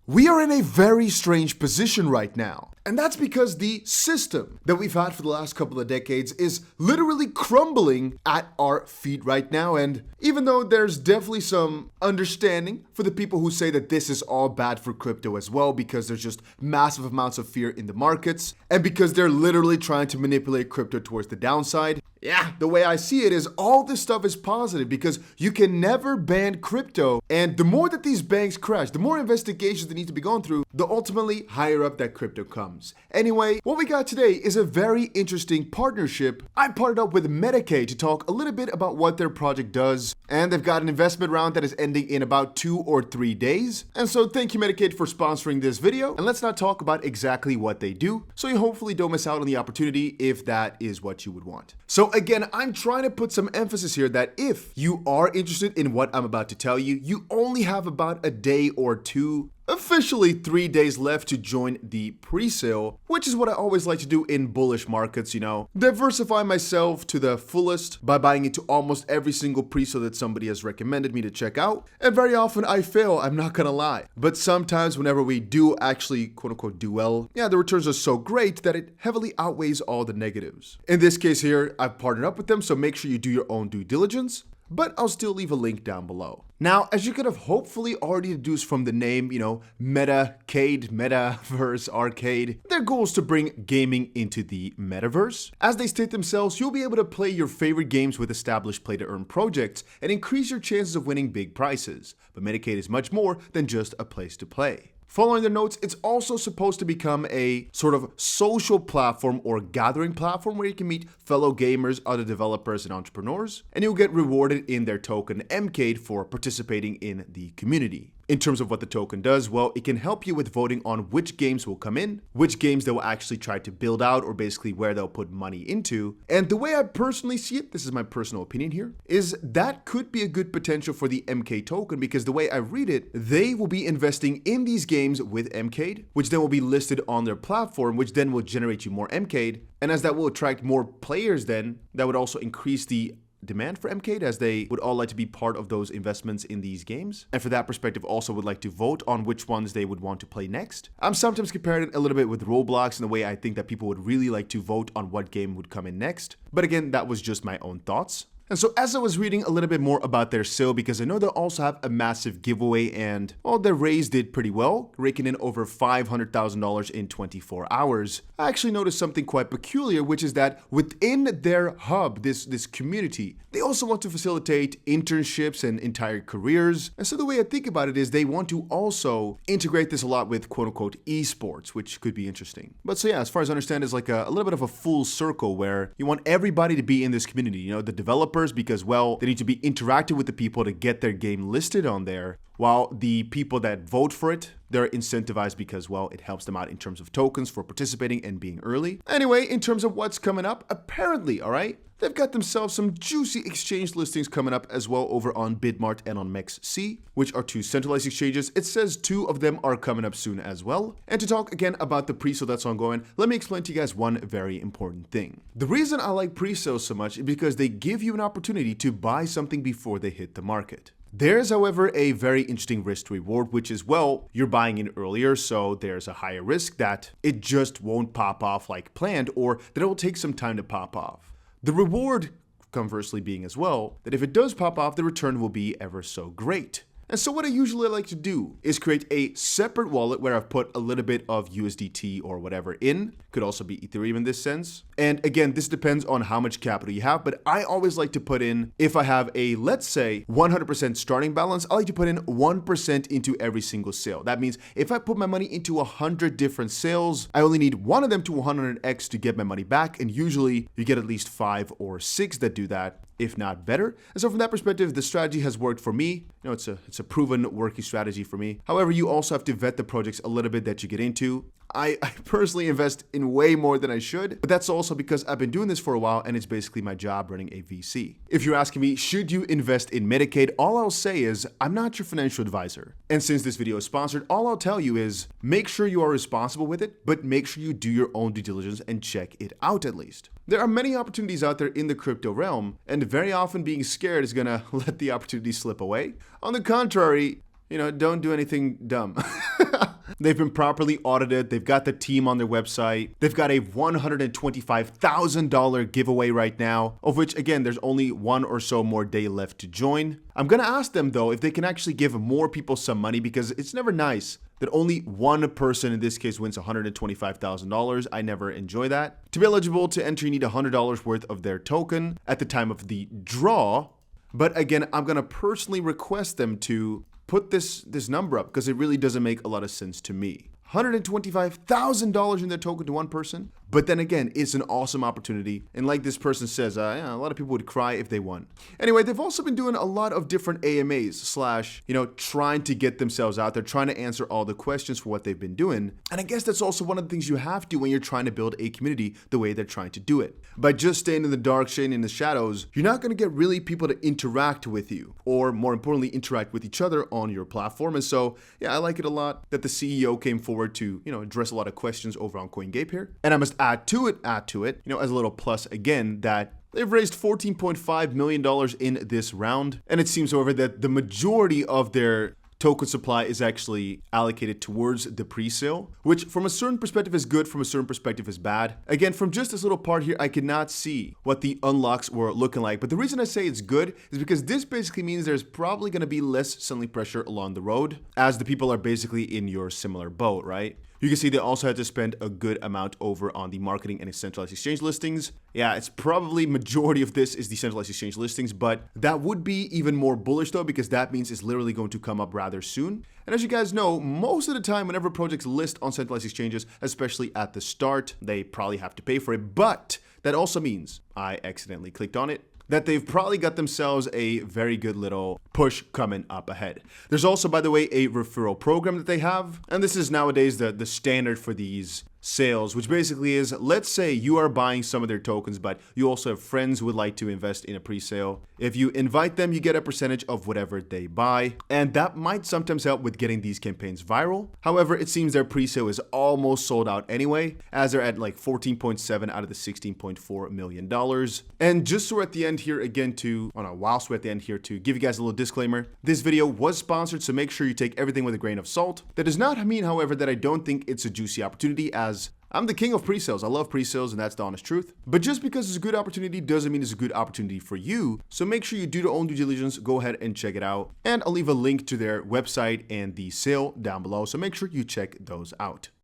We are in a very strange position right now. And that's because the system that we've had for the last couple of decades is literally crumbling at our feet right now. And even though there's definitely some understanding for the people who say that this is all bad for crypto as well, because there's just massive amounts of fear in the markets, and because they're literally trying to manipulate crypto towards the downside. Yeah, the way I see it is all this stuff is positive because you can never ban crypto. And the more that these banks crash, the more investigations they need to be going through, the ultimately higher up that crypto comes. Anyway, what we got today is a very interesting partnership. I partnered up with Metacade to talk a little bit about what their project does. And they've got an investment round that is ending in about 2 or 3 days. And so thank you Metacade for sponsoring this video. And let's not talk about exactly what they do, so you hopefully don't miss out on the opportunity if that is what you would want. So again, I'm trying to put some emphasis here that if you are interested in what I'm about to tell you, you only have about a day or two, officially 3 days left to join the pre-sale, which is what I always like to do in bullish markets, diversify myself to the fullest by buying into almost every single pre-sale that somebody has recommended me to check out. And very often I fail, I'm not gonna lie. But sometimes whenever we do actually quote unquote do well, the returns are so great that it heavily outweighs all the negatives. In this case here, I've partnered up with them, so make sure you do your own due diligence, but I'll still leave a link down below. Now, as you could have hopefully already deduced from the name, Metacade, Metaverse, Arcade, their goal is to bring gaming into the Metaverse. As they state themselves, you'll be able to play your favorite games with established play-to-earn projects and increase your chances of winning big prizes. But Metacade is much more than just a place to play. Following their notes, it's also supposed to become a sort of social platform or gathering platform where you can meet fellow gamers, other developers, and entrepreneurs, and you'll get rewarded in their token Mcade for participating in the community. In terms of what the token does, well, it can help you with voting on which games will come in, which games they will actually try to build out, or basically where they'll put money into. And the way I personally see it, this is my personal opinion here, is that could be a good potential for the MK token, because the way I read it, they will be investing in these games with MCade, which then will be listed on their platform, which then will generate you more MCade. And as that will attract more players then, that would also increase the demand for MCade, as they would all like to be part of those investments in these games, and for that perspective also would like to vote on which ones they would want to play next. I'm sometimes comparing it a little bit with Roblox in the way I think that people would really like to vote on what game would come in next, but again, that was just my own thoughts. And so as I was reading a little bit more about their sale, because I know they also have a massive giveaway, and well, their raise did pretty well, raking in over $500,000 in 24 hours. I actually noticed something quite peculiar, which is that within their hub, this community, they also want to facilitate internships and entire careers. And so the way I think about it is they want to also integrate this a lot with quote unquote esports, which could be interesting. But so yeah, as far as I understand, it's like a little bit of a full circle where you want everybody to be in this community, the developers, because well, they need to be interacting with the people to get their game listed on there, while the people that vote for it, they're incentivized because, well, it helps them out in terms of tokens for participating and being early. Anyway, in terms of what's coming up, apparently, all right, they've got themselves some juicy exchange listings coming up as well over on Bitmart and on MEXC, which are 2 centralized exchanges. It says 2 of them are coming up soon as well. And to talk again about the pre-sale that's ongoing, let me explain to you guys one very important thing. The reason I like pre-sales so much is because they give you an opportunity to buy something before they hit the market. There's, however, a very interesting risk to reward, which is, well, you're buying in earlier, so there's a higher risk that it just won't pop off like planned, or that it will take some time to pop off. The reward, conversely, being as well, that if it does pop off, the return will be ever so great. And so what I usually like to do is create a separate wallet where I've put a little bit of USDT or whatever in. Could also be Ethereum in this sense. And again, this depends on how much capital you have, but I always like to put in, if I have a, let's say, 100% starting balance, I like to put in 1% into every single sale. That means if I put my money into 100 different sales, I only need one of them to 100x to get my money back. And usually you get at least 5 or 6 that do that, if not better. And so from that perspective, the strategy has worked for me. It's a proven working strategy for me. However, you also have to vet the projects a little bit that you get into. I personally invest in way more than I should, but that's also because I've been doing this for a while and it's basically my job running a VC. If you're asking me, should you invest in Metacade? All I'll say is I'm not your financial advisor. And since this video is sponsored, all I'll tell you is make sure you are responsible with it, but make sure you do your own due diligence and check it out at least. There are many opportunities out there in the crypto realm, and very often being scared is gonna let the opportunity slip away. On the contrary, don't do anything dumb. They've been properly audited. They've got the team on their website. They've got a $125,000 giveaway right now, of which, again, there's only one or so more day left to join. I'm going to ask them, though, if they can actually give more people some money, because it's never nice that only one person, in this case, wins $125,000. I never enjoy that. To be eligible to enter, you need $100 worth of their token at the time of the draw. But again, I'm going to personally request them to put this number up, because it really doesn't make a lot of sense to me. $125,000 in their token to one person. But then again, it's an awesome opportunity. And like this person says, a lot of people would cry if they won. Anyway, they've also been doing a lot of different AMAs / trying to get themselves out there, trying to answer all the questions for what they've been doing. And I guess that's also one of the things you have to when you're trying to build a community the way they're trying to do it. By just staying in the dark, staying in the shadows, you're not going to get really people to interact with you, or more importantly, interact with each other on your platform. And so, I like it a lot that the CEO came forward to, address a lot of questions over on CoinGape here. And I must add to it, as a little plus again, that they've raised $14.5 million in this round. And it seems, however, that the majority of their token supply is actually allocated towards the pre-sale, which from a certain perspective is good, from a certain perspective is bad. Again, from just this little part here, I cannot see what the unlocks were looking like. But the reason I say it's good is because this basically means there's probably going to be less selling pressure along the road, as the people are basically in your similar boat, right? You can see they also had to spend a good amount over on the marketing and centralized exchange listings. Yeah, it's probably majority of this is the centralized exchange listings, but that would be even more bullish though, because that means it's literally going to come up rather soon. And as you guys know, most of the time, whenever projects list on centralized exchanges, especially at the start, they probably have to pay for it. But that also means I accidentally clicked on it, that they've probably got themselves a very good little push coming up ahead. There's also, by the way, a referral program that they have. And this is nowadays the standard for these sales, which basically is, let's say you are buying some of their tokens, but you also have friends who would like to invest in a pre-sale. If you invite them, you get a percentage of whatever they buy. And that might sometimes help with getting these campaigns viral. However, it seems their pre-sale is almost sold out anyway, as they're at like 14.7 out of the $16.4 million. And just so we're at the end here again whilst we're at the end here to give you guys a little disclaimer, this video was sponsored, so make sure you take everything with a grain of salt. That does not mean, however, that I don't think it's a juicy opportunity, as I'm the king of pre-sales. I love pre-sales, and that's the honest truth. But just because it's a good opportunity doesn't mean it's a good opportunity for you. So make sure you do your own due diligence, go ahead and check it out. And I'll leave a link to their website and the sale down below, so make sure you check those out.